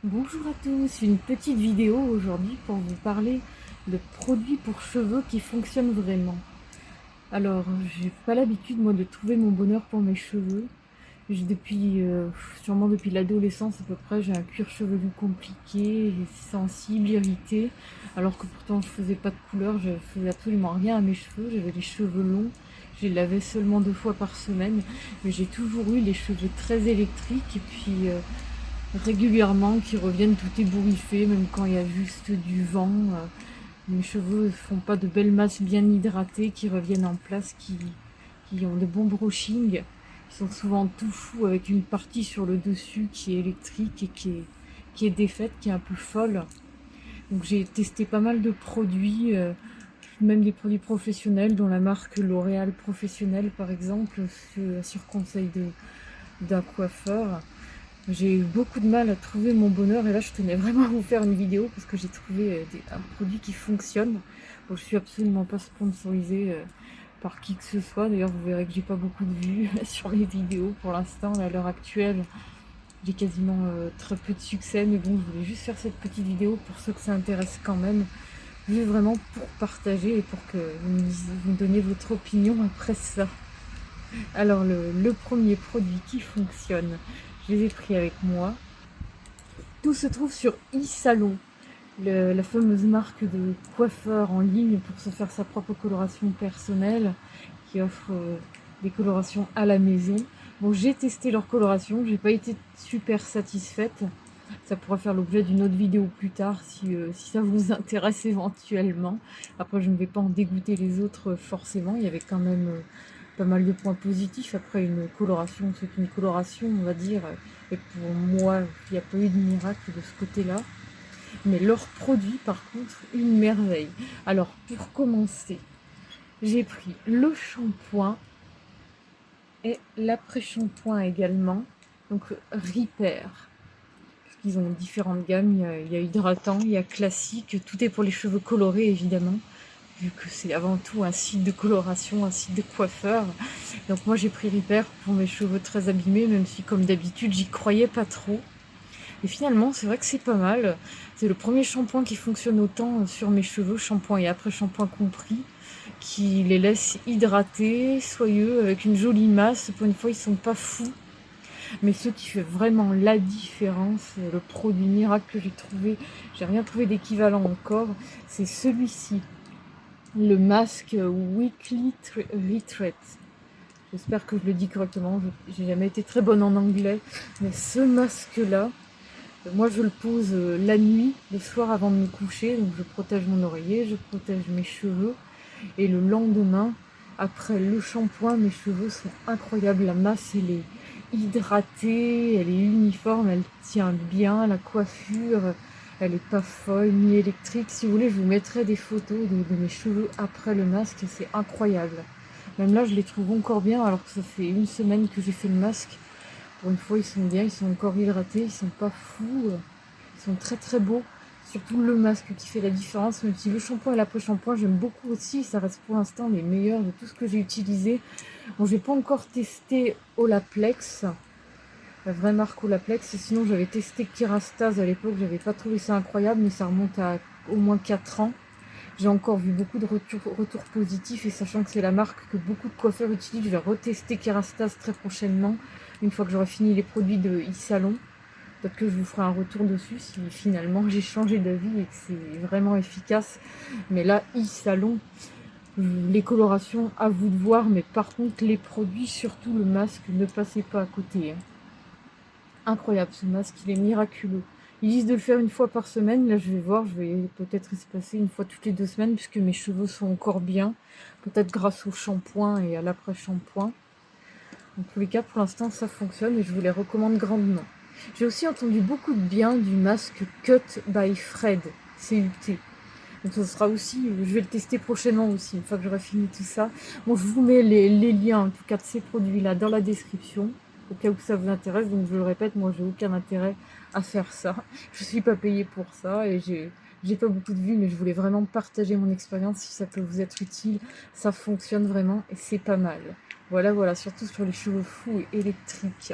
Bonjour à tous, une petite vidéo aujourd'hui pour vous parler de produits pour cheveux qui fonctionnent vraiment. Alors, j'ai pas l'habitude moi de trouver mon bonheur pour mes cheveux. Sûrement depuis l'adolescence à peu près, j'ai un cuir chevelu compliqué, sensible, irrité, alors que pourtant je faisais pas de couleur, je faisais absolument rien à mes cheveux, j'avais les cheveux longs, je les lavais seulement 2 fois par semaine, mais j'ai toujours eu les cheveux très électriques et puis régulièrement qui reviennent tout ébouriffés, même quand il y a juste du vent. Mes cheveux font pas de belles masses bien hydratées qui reviennent en place, qui ont de bons brushings. Ils sont souvent tout fous avec une partie sur le dessus qui est électrique et qui est défaite, qui est un peu folle. Donc j'ai testé pas mal de produits, même des produits professionnels, dont la marque L'Oréal Professionnel par exemple, sur conseil d'un coiffeur. J'ai eu beaucoup de mal à trouver mon bonheur et là je tenais vraiment à vous faire une vidéo parce que j'ai trouvé un produit qui fonctionne. Bon, je suis absolument pas sponsorisée par qui que ce soit. D'ailleurs, vous verrez que j'ai pas beaucoup de vues sur les vidéos pour l'instant. À l'heure actuelle, j'ai quasiment très peu de succès. Mais bon, je voulais juste faire cette petite vidéo pour ceux que ça intéresse quand même. Juste vraiment pour partager et pour que vous me donniez votre opinion après ça. Alors, le premier produit qui fonctionne, je les ai pris avec moi. Tout se trouve sur e-Salon, la fameuse marque de coiffeur en ligne pour se faire sa propre coloration personnelle, qui offre des colorations à la maison. Bon, j'ai testé leur coloration, j'ai pas été super satisfaite. Ça pourra faire l'objet d'une autre vidéo plus tard si ça vous intéresse éventuellement. Après, je ne vais pas en dégoûter les autres forcément. Il y avait quand même pas mal de points positifs. Après, une coloration, c'est une coloration, on va dire. Et pour moi, il n'y a pas eu de miracle de ce côté-là. Mais leurs produits, par contre, une merveille. Alors, pour commencer, j'ai pris le shampoing et l'après-shampoing également. Donc, Repair. Parce qu'ils ont différentes gammes. Il y a hydratant, il y a classique. Tout est pour les cheveux colorés, évidemment. Vu que c'est avant tout un site de coloration, un site de coiffeur. Donc moi j'ai pris Repair pour mes cheveux très abîmés, même si comme d'habitude j'y croyais pas trop. Et finalement c'est vrai que c'est pas mal. C'est le premier shampoing qui fonctionne autant sur mes cheveux, shampoing et après shampoing compris, qui les laisse hydratés, soyeux, avec une jolie masse. Pour une fois ils sont pas fous. Mais ce qui fait vraiment la différence, le produit miracle que j'ai trouvé, j'ai rien trouvé d'équivalent encore, c'est celui-ci. Le masque Weekly Retreat. J'espère que je le dis correctement. J'ai jamais été très bonne en anglais. Mais ce masque-là, moi je le pose la nuit, le soir avant de me coucher. Donc je protège mon oreiller, je protège mes cheveux. Et le lendemain, après le shampoing, mes cheveux sont incroyables. La masse, elle est hydratée, elle est uniforme, elle tient bien. La coiffure, elle est pas folle ni électrique. Si vous voulez, je vous mettrai des photos de mes cheveux après le masque. C'est incroyable. Même là, je les trouve encore bien alors que ça fait une semaine que j'ai fait le masque. Pour une fois, ils sont bien, ils sont encore hydratés, ils sont pas fous. Ils sont très très beaux. Surtout le masque qui fait la différence, même si le shampoing et l'après-shampoing, j'aime beaucoup aussi. Ça reste pour l'instant les meilleurs de tout ce que j'ai utilisé. Bon, j'ai pas encore testé Olaplex, la vraie marque Olaplex. Sinon, j'avais testé Kerastase à l'époque. J'avais pas trouvé ça incroyable, mais ça remonte à au moins 4 ans. J'ai encore vu beaucoup de retours positifs et sachant que c'est la marque que beaucoup de coiffeurs utilisent, je vais retester Kerastase très prochainement, une fois que j'aurai fini les produits de e-Salon. Peut-être que je vous ferai un retour dessus si finalement j'ai changé d'avis et que c'est vraiment efficace. Mais là, e-Salon, les colorations, à vous de voir. Mais par contre, les produits, surtout le masque, ne passez pas à côté. Incroyable ce masque, il est miraculeux. Ils disent de le faire une fois par semaine. Là, je vais voir, je vais peut-être espacer une fois toutes les 2 semaines puisque mes cheveux sont encore bien. Peut-être grâce au shampoing et à l'après-shampoing. En tous les cas, pour l'instant, ça fonctionne et je vous les recommande grandement. J'ai aussi entendu beaucoup de bien du masque Cut by Fred, CUT. Donc ça sera aussi, je vais le tester prochainement aussi, une fois que j'aurai fini tout ça. Bon, je vous mets les liens, en tout cas, de ces produits-là dans la description, au cas où ça vous intéresse. Donc je le répète, moi, j'ai aucun intérêt à faire ça. Je suis pas payée pour ça et j'ai pas beaucoup de vues, mais je voulais vraiment partager mon expérience si ça peut vous être utile. Ça fonctionne vraiment et c'est pas mal. Voilà, surtout sur les cheveux fous et électriques.